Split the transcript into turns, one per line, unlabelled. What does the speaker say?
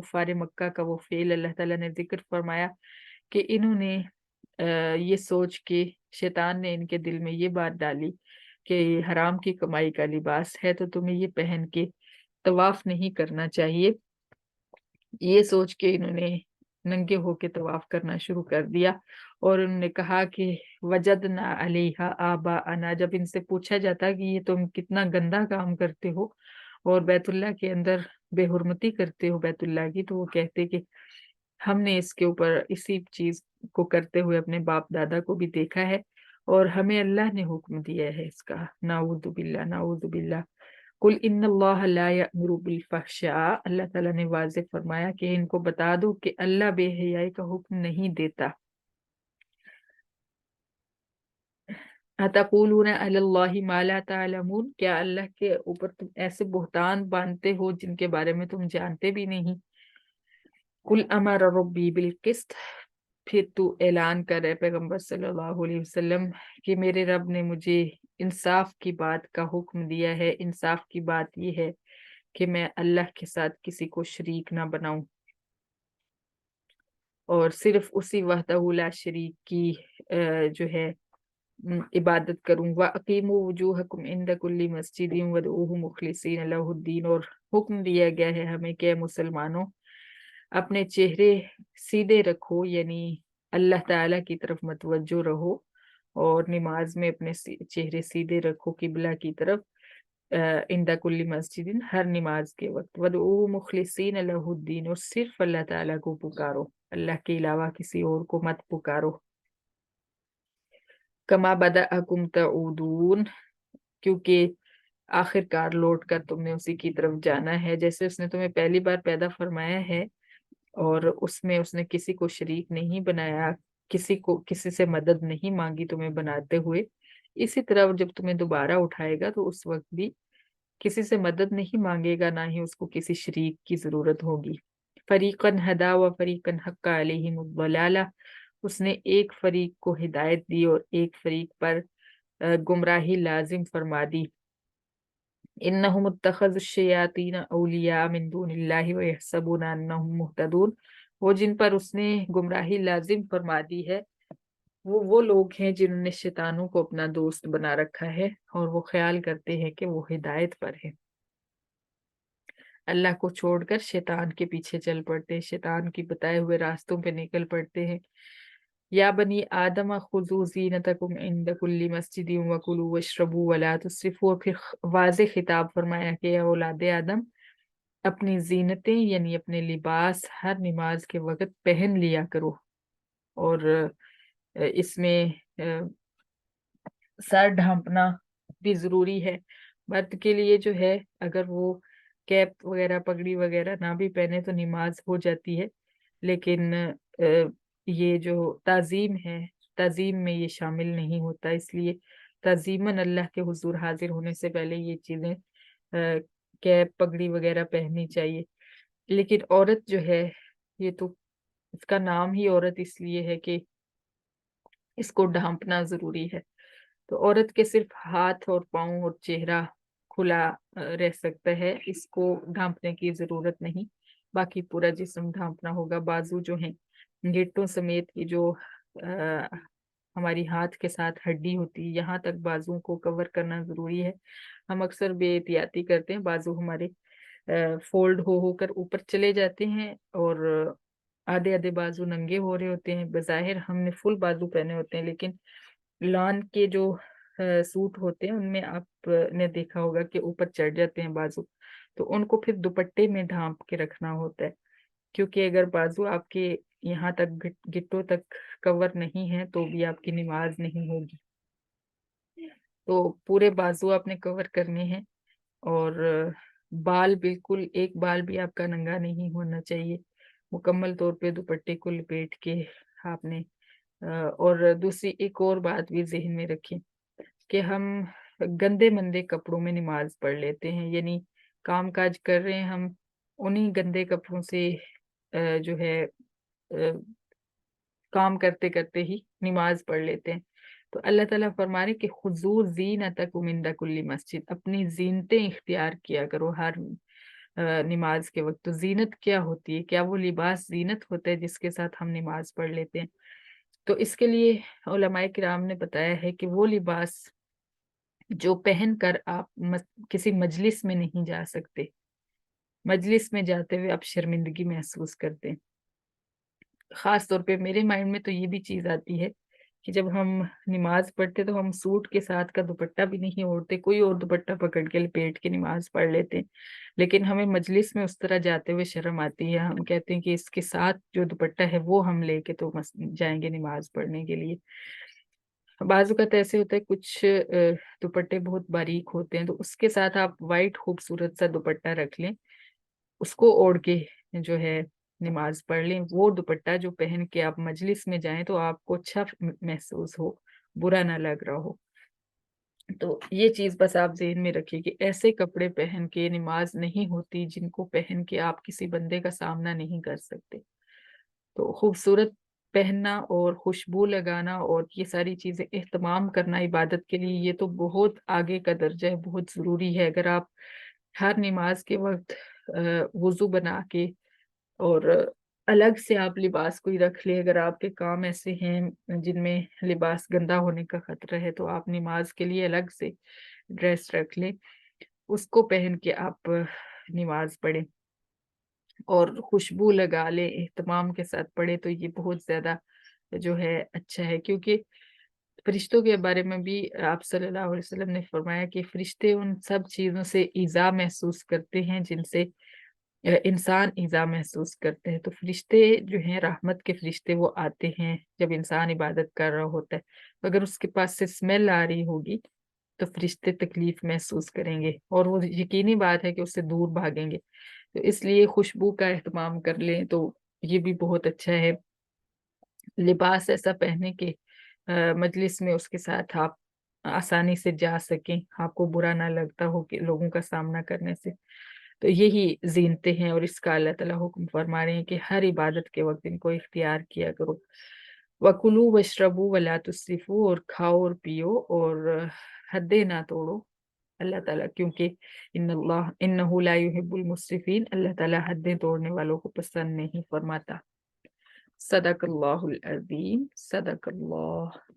कुफ़ार मक्का का वो फ़ेल अल्लाह ताला ने ज़िक्र फरमाया कि इन्होंने ये सोच के शैतान ने इनके दिल में ये बात डाली कि हराम की कमाई का लिबास है तो तुम्हें ये पहन के तवाफ़ नहीं करना चाहिए। ये सोच के इन्होंने नंगे होके तवाफ़ करना शुरू कर दिया और उन्होंने कहा कि वजदना अलैहा आबाअना। जब इनसे पूछा जाता कि ये तुम कितना गंदा काम करते हो और बैतुल्लाह के अंदर बेहुरमती करते हो बैतुल्लाह की, तो वो कहते कि हमने इसके ऊपर इसी चीज़ को करते हुए अपने बाप-दादा को भी देखा है और हमें अल्लाह ने हुक्म दिया है इसका। नाऊज़ु बिल्लाह, नाऊज़ु बिल्लाह। कुल इन्नल्लाह ला यअमुरु बिल फहशा। अल्लाह ताला ने वाज़ेह फरमाया कि इनको बता दो कि अल्लाह बेहयाई का हुक्म नहीं देता। अतक़ूलूना अलल्लाहि मा ला तअलमून। क्या अल्लाह के ऊपर तुम ऐसे बुहतान बांधते हो जिनके बारे में तुम जानते भी नहीं। कुल अमर रब्बी बिल किस्त। फिर तू ऐलान कर रहे पैगम्बर सल्लल्लाहु अलैहि वसल्लम कि मेरे रब ने मुझे इंसाफ की बात का हुक्म दिया है। इंसाफ की बात ये है कि मैं अल्लाह के साथ किसी को शरीक ना बनाऊं और सिर्फ उसी वहदहू ला शरीक की जो है इबादत करूं। व अकीमू वजूहकुम इंद कुल्ली मस्जिदिन वदऊहु मुखलिसीन लहुद्दीन। और हुक्म दिया गया है हमें कि मुसलमानों अपने चेहरे सीधे रखो, यानी अल्लाह ताला की तरफ मतवज्जो रहो और नमाज में अपने चेहरे सीधे रखो किबला की तरफ। इंदा कुल्ली मस्जिदिन, हर नमाज के वक्त। वदऊ मुखलिसीन लहुद्दीन, और सिर्फ अल्लाह ताला को पुकारो, अल्लाह के अलावा किसी और को मत पुकारो। कमा बदअकुम तऊदून, क्योंकि आखिरकार लौट कर तुमने उसी की तरफ जाना है जैसे उसने तुम्हें पहली बार पैदा फरमाया है और उसमें उसने किसी को शरीक नहीं बनाया, किसी को किसी से मदद नहीं मांगी तुम्हें बनाते हुए। इसी तरह जब तुम्हें दोबारा उठाएगा तो उस वक्त भी किसी से मदद नहीं मांगेगा, ना ही उसको किसी शरीक की जरूरत होगी। फरीकन हदा व फरीकन हक्का अलैहिमुद दलाला। उसने एक फरीक को हिदायत दी और एक फरीक पर गुमराही लाजिम फरमा दी। इन्नहुम इत्तखज़ुश्शयातीन औलिया मिन दूनिल्लाहि व यहसबूना अन्नहुम मुहतदून। वो जिन पर उसने गुमराही लाजिम फरमा दी है वो लोग हैं जिन्होंने शैतानों को अपना दोस्त बना रखा है और वो ख्याल करते हैं कि वो हिदायत पर है। अल्लाह को छोड़कर शैतान के पीछे चल पड़ते हैं, शैतान की बताए हुए रास्तों पे निकल पड़ते हैं। या बनी आदम खुजू जीनतकुम इंद कुल्ली मस्जिदिन वकुलू वशरबू वला तुस्रिफू। फिर वाज़े खिताब फरमाया कि या औलादे आदम, अपनी जीनतें यानी अपने लिबास हर नमाज के वक्त पहन लिया करो और इसमें सर ढांपना भी जरूरी है। मर्द के लिए जो है अगर वो कैप वगैरह पगड़ी वगैरह ना भी पहने तो नमाज हो जाती है, लेकिन ये जो ताजीम है, ताजीम में ये शामिल नहीं होता, इसलिए ताजीमन अल्लाह के हुजूर हाजिर होने से पहले ये चीजें कैप पगड़ी वगैरह पहननी चाहिए। लेकिन औरत जो है, ये तो इसका नाम ही औरत इसलिए है कि इसको ढांपना जरूरी है। तो औरत के सिर्फ हाथ और पाँव और चेहरा खुला रह सकता है, इसको ढांपने की जरूरत नहीं। बाकी पूरा जिस्म ढांपना होगा। बाजू जो हैं, गिट्टों समेत की जो आ, हमारी हाथ के साथ हड्डी होती है, यहाँ तक बाजुओं को कवर करना जरूरी है। हम अक्सर बेएहतियाती करते हैं, बाजू हमारे फोल्ड हो होकर ऊपर चले जाते हैं और आधे आधे बाजू नंगे हो रहे होते हैं। बज़ाहिर हमने फुल बाजू पहने होते हैं, लेकिन लॉन के जो सूट होते हैं उनमें आपने देखा होगा कि ऊपर चढ़ जाते हैं बाजू, तो उनको फिर दुपट्टे में ढांप के रखना होता है। क्योंकि अगर बाजू आपके यहाँ तक गिट्टों तक कवर नहीं है तो भी आपकी नमाज नहीं होगी। तो पूरे बाजू आपने कवर करने हैं और बाल बिल्कुल एक बाल भी आपका नंगा नहीं होना चाहिए। मुकम्मल तौर पे दुपट्टे को लपेट के आपने और दूसरी एक और बात भी जहन में रखें कि हम गंदे मंदे कपड़ों में नमाज पढ़ लेते हैं, यानी काम काज कर रहे हैं हम, उन्हीं गंदे कपड़ों से जो है काम करते करते ही नमाज पढ़ लेते हैं। तो अल्लाह ताला फरमा रहे कि हुजूर जीनतकुम इंदा कुल्ली मस्जिद, अपनी जीनतें इख्तियार किया करो हर نماز کے وقت، تو زینت کیا ہوتی ہے؟ کیا وہ لباس زینت ہوتا ہے جس کے ساتھ ہم نماز پڑھ لیتے ہیں؟ تو اس کے لیے علماء کرام نے بتایا ہے کہ وہ لباس جو پہن کر آپ کسی مجلس میں نہیں جا سکتے، مجلس میں جاتے ہوئے آپ شرمندگی محسوس کرتے ہیں۔ خاص طور پہ میرے مائنڈ میں تو یہ بھی چیز آتی ہے کہ جب ہم نماز پڑھتے تو ہم سوٹ کے ساتھ کا دوپٹہ بھی نہیں اوڑھتے، کوئی اور دوپٹہ پکڑ کے لپیٹ کے نماز پڑھ لیتے ہیں، لیکن ہمیں مجلس میں اس طرح جاتے ہوئے شرم آتی ہے، ہم کہتے ہیں کہ اس کے ساتھ جو دوپٹہ ہے وہ ہم لے کے تو جائیں گے نماز پڑھنے کے لیے۔ بعض اوقات ایسے ہوتا ہے کچھ دوپٹے بہت باریک ہوتے ہیں، تو اس کے ساتھ آپ وائٹ خوبصورت سا دوپٹہ رکھ لیں، اس کو اوڑھ کے جو ہے نماز پڑھ لیں۔ وہ دوپٹہ جو پہن کے آپ مجلس میں جائیں تو آپ کو اچھا محسوس ہو، برا نہ لگ رہا ہو۔ تو یہ چیز بس آپ ذہن میں رکھیے کہ ایسے کپڑے پہن کے نماز نہیں ہوتی جن کو پہن کے آپ کسی بندے کا سامنا نہیں کر سکتے۔ تو خوبصورت پہننا اور خوشبو لگانا اور یہ ساری چیزیں اہتمام کرنا عبادت کے لیے، یہ تو بہت آگے کا درجہ ہے، بہت ضروری ہے۔ اگر آپ ہر نماز کے وقت وضو بنا کے اور الگ سے آپ لباس کوئی رکھ لیں، اگر آپ کے کام ایسے ہیں جن میں لباس گندا ہونے کا خطرہ ہے تو آپ نماز کے لیے الگ سے ڈریس رکھ لیں، اس کو پہن کے آپ نماز پڑھیں اور خوشبو لگا لیں، اہتمام کے ساتھ پڑھے تو یہ بہت زیادہ جو ہے اچھا ہے، کیونکہ فرشتوں کے بارے میں بھی آپ صلی اللہ علیہ وسلم نے فرمایا کہ فرشتے ان سب چیزوں سے ایذا محسوس کرتے ہیں جن سے انسان ایذا محسوس کرتے ہیں۔ تو فرشتے جو ہیں رحمت کے فرشتے وہ آتے ہیں جب انسان عبادت کر رہا ہوتا ہے، اگر اس کے پاس سے اسمیل آ رہی ہوگی تو فرشتے تکلیف محسوس کریں گے اور وہ یقینی بات ہے کہ اس سے دور بھاگیں گے۔ تو اس لیے خوشبو کا اہتمام کر لیں تو یہ بھی بہت اچھا ہے۔ لباس ایسا پہنے کے مجلس میں اس کے ساتھ آپ آسانی سے جا سکیں، آپ کو برا نہ لگتا ہو کہ لوگوں کا سامنا کرنے سے، تو یہی زینتیں ہیں اور اس کا اللہ تعالیٰ حکم فرما رہے ہیں کہ ہر عبادت کے وقت ان کو اختیار کیا کرو۔ وَكُلُوا وَاشْرَبُوا وَلَا تُسْرِفُوا، اور کھاؤ اور پیو اور حدیں نہ توڑو اللہ تعالیٰ، کیونکہ انہ لا يحب المسرفین، اللہ تعالیٰ حدیں توڑنے والوں کو پسند نہیں فرماتا۔ صدق اللہ العظیم، صدق اللہ۔